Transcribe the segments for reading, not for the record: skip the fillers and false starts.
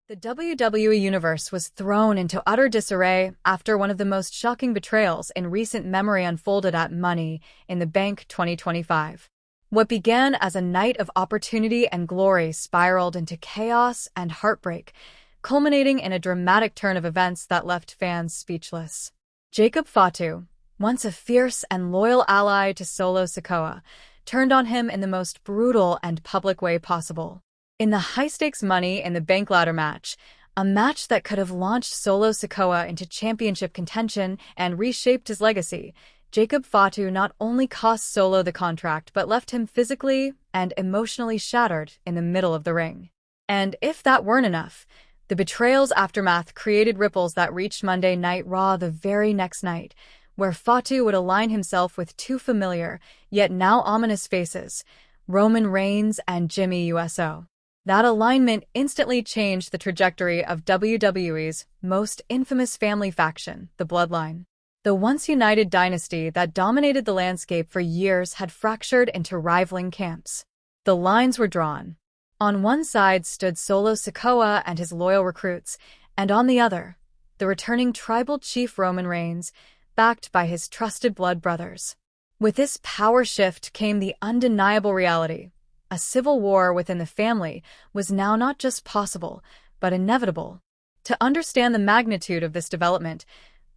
The WWE Universe was thrown into utter disarray after one of the most shocking betrayals in recent memory unfolded at Money in the Bank 2025. What began as a night of opportunity and glory spiraled into chaos and heartbreak, culminating in a dramatic turn of events that left fans speechless. Jacob Fatu, once a fierce and loyal ally to Solo Sikoa, turned on him in the most brutal and public way possible. In the high-stakes Money in the Bank ladder match, a match that could have launched Solo Sikoa into championship contention and reshaped his legacy, Jacob Fatu not only cost Solo the contract but left him physically and emotionally shattered in the middle of the ring. And if that weren't enough, the betrayal's aftermath created ripples that reached Monday Night Raw the very next night, where Fatu would align himself with two familiar, yet now ominous faces, Roman Reigns and Jimmy Uso. That alignment instantly changed the trajectory of WWE's most infamous family faction, the Bloodline. The once-united dynasty that dominated the landscape for years had fractured into rivaling camps. The lines were drawn. On one side stood Solo Sikoa and his loyal recruits, and on the other, the returning tribal chief Roman Reigns, backed by his trusted blood brothers. With this power shift came the undeniable reality. A civil war within the family was now not just possible, but inevitable. To understand the magnitude of this development,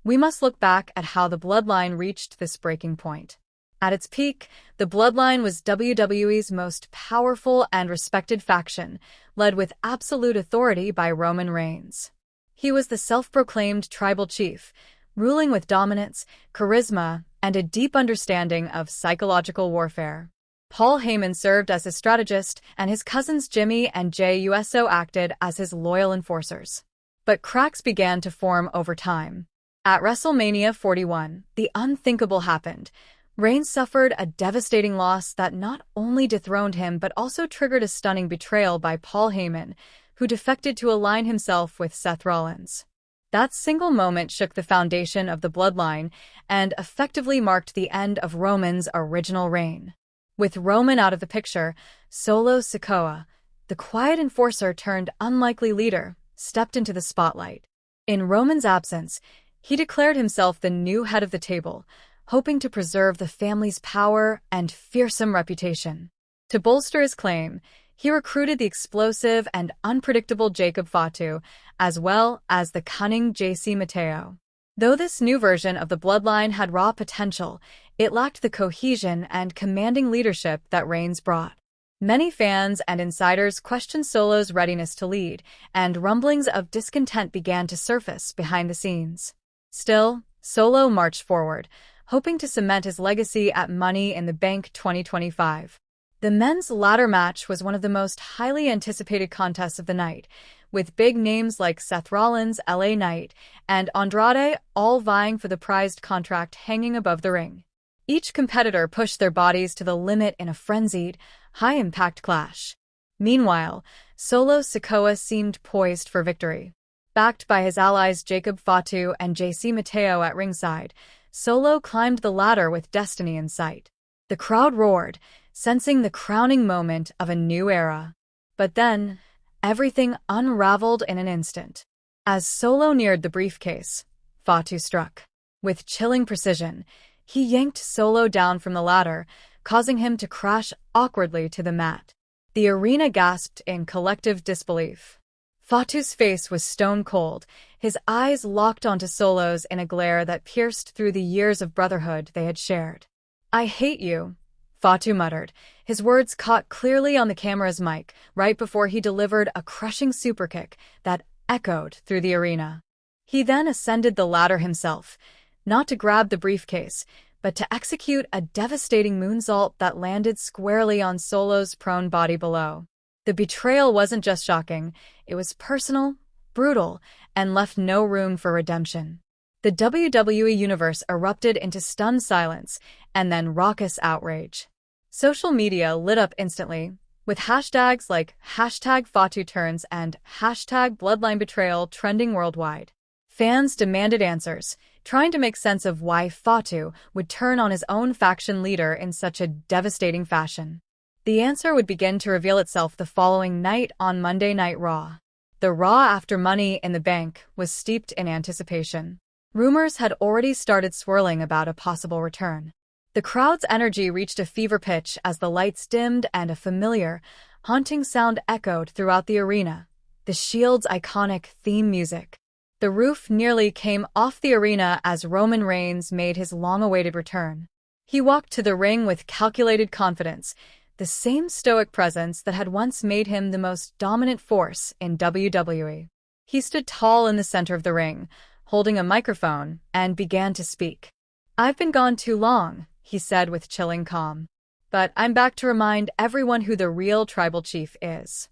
we must look back at how the Bloodline reached this breaking point. At its peak, the Bloodline was WWE's most powerful and respected faction, led with absolute authority by Roman Reigns. He was the self-proclaimed tribal chief, ruling with dominance, charisma, and a deep understanding of psychological warfare. Paul Heyman served as his strategist, and his cousins Jimmy and Jey Uso acted as his loyal enforcers. But cracks began to form over time. At WrestleMania 41, the unthinkable happened. Reigns suffered a devastating loss that not only dethroned him but also triggered a stunning betrayal by Paul Heyman, who defected to align himself with Seth Rollins. That single moment shook the foundation of the Bloodline and effectively marked the end of Roman's original reign. With Roman out of the picture, Solo Sikoa, the quiet enforcer turned unlikely leader, stepped into the spotlight. In Roman's absence, he declared himself the new head of the table, hoping to preserve the family's power and fearsome reputation. To bolster his claim, he recruited the explosive and unpredictable Jacob Fatu, as well as the cunning JC Mateo. Though this new version of the Bloodline had raw potential, it lacked the cohesion and commanding leadership that Reigns brought. Many fans and insiders questioned Solo's readiness to lead, and rumblings of discontent began to surface behind the scenes. Still, Solo marched forward, hoping to cement his legacy at Money in the Bank 2025. The men's ladder match was one of the most highly anticipated contests of the night, with big names like Seth Rollins, LA Knight, and Andrade all vying for the prized contract hanging above the ring. Each competitor pushed their bodies to the limit in a frenzied, high-impact clash. Meanwhile, Solo Sikoa seemed poised for victory. Backed by his allies Jacob Fatu and JC Mateo at ringside, Solo climbed the ladder with destiny in sight. The crowd roared, sensing the crowning moment of a new era. But then, everything unraveled in an instant. As Solo neared the briefcase, Fatu struck. With chilling precision, he yanked Solo down from the ladder, causing him to crash awkwardly to the mat. The arena gasped in collective disbelief. Fatu's face was stone cold, his eyes locked onto Solo's in a glare that pierced through the years of brotherhood they had shared. "I hate you," Fatu muttered, his words caught clearly on the camera's mic right before he delivered a crushing superkick that echoed through the arena. He then ascended the ladder himself, not to grab the briefcase, but to execute a devastating moonsault that landed squarely on Solo's prone body below. The betrayal wasn't just shocking, it was personal, brutal, and left no room for redemption. The WWE Universe erupted into stunned silence and then raucous outrage. Social media lit up instantly, with hashtags like #FatuTurns and #BloodlineBetrayal trending worldwide. Fans demanded answers, trying to make sense of why Fatu would turn on his own faction leader in such a devastating fashion. The answer would begin to reveal itself the following night on Monday Night Raw. The Raw after Money in the Bank was steeped in anticipation. Rumors had already started swirling about a possible return. The crowd's energy reached a fever pitch as the lights dimmed and a familiar, haunting sound echoed throughout the arena, the Shield's iconic theme music. The roof nearly came off the arena as Roman Reigns made his long-awaited return. He walked to the ring with calculated confidence, the same stoic presence that had once made him the most dominant force in WWE. He stood tall in the center of the ring, holding a microphone, and began to speak. "I've been gone too long," he said with chilling calm. "But I'm back to remind everyone who the real tribal chief is."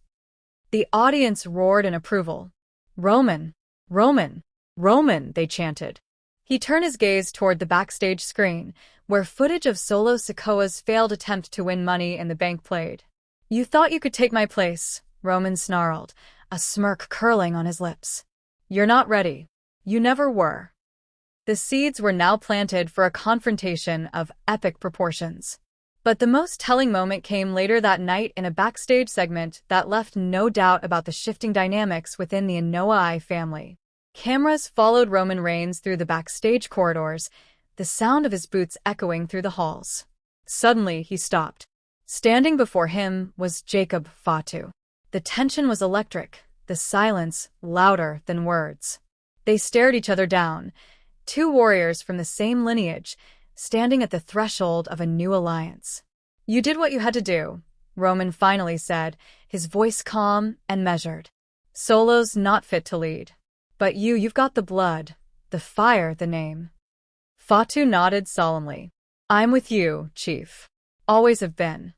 The audience roared in approval. "Roman! Roman! Roman!" they chanted. He turned his gaze toward the backstage screen, where footage of Solo Sikoa's failed attempt to win Money in the Bank played. "You thought you could take my place," Roman snarled, a smirk curling on his lips. "You're not ready. You never were." The seeds were now planted for a confrontation of epic proportions. But the most telling moment came later that night in a backstage segment that left no doubt about the shifting dynamics within the Noah family. Cameras followed Roman Reigns through the backstage corridors, the sound of his boots echoing through the halls. Suddenly, he stopped. Standing before him was Jacob Fatu. The tension was electric, the silence louder than words. They stared each other down, two warriors from the same lineage, standing at the threshold of a new alliance. "You did what you had to do," Roman finally said, his voice calm and measured. "Solo's not fit to lead. But you've got the blood, the fire, the name." Fatu nodded solemnly. "I'm with you, Chief. Always have been."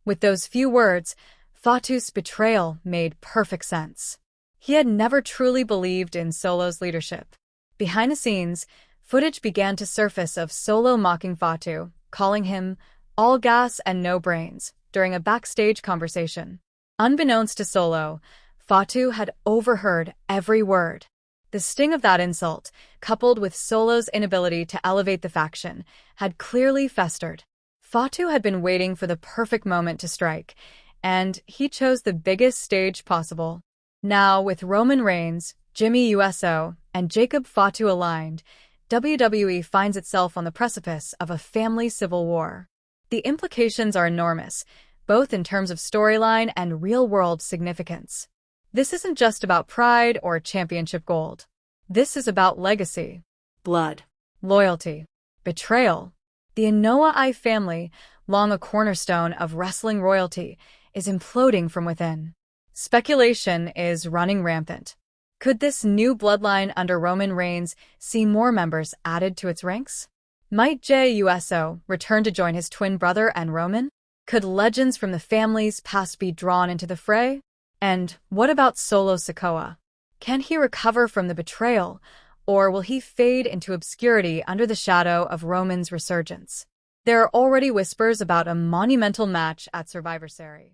With those few words, Fatu's betrayal made perfect sense. He had never truly believed in Solo's leadership. Behind the scenes, footage began to surface of Solo mocking Fatu, calling him all gas and no brains, during a backstage conversation. Unbeknownst to Solo, Fatu had overheard every word. The sting of that insult, coupled with Solo's inability to elevate the faction, had clearly festered. Fatu had been waiting for the perfect moment to strike, and he chose the biggest stage possible. Now, with Roman Reigns, Jimmy Uso, and Jacob Fatu aligned, WWE finds itself on the precipice of a family civil war. The implications are enormous, both in terms of storyline and real-world significance. This isn't just about pride or championship gold. This is about legacy, blood, loyalty, betrayal. The Noah family, long a cornerstone of wrestling royalty, is imploding from within. Speculation is running rampant. Could this new bloodline under Roman Reigns see more members added to its ranks? Might Jey Uso return to join his twin brother and Roman? Could legends from the family's past be drawn into the fray? And what about Solo Sikoa? Can he recover from the betrayal, or will he fade into obscurity under the shadow of Roman's resurgence? There are already whispers about a monumental match at Survivor Series.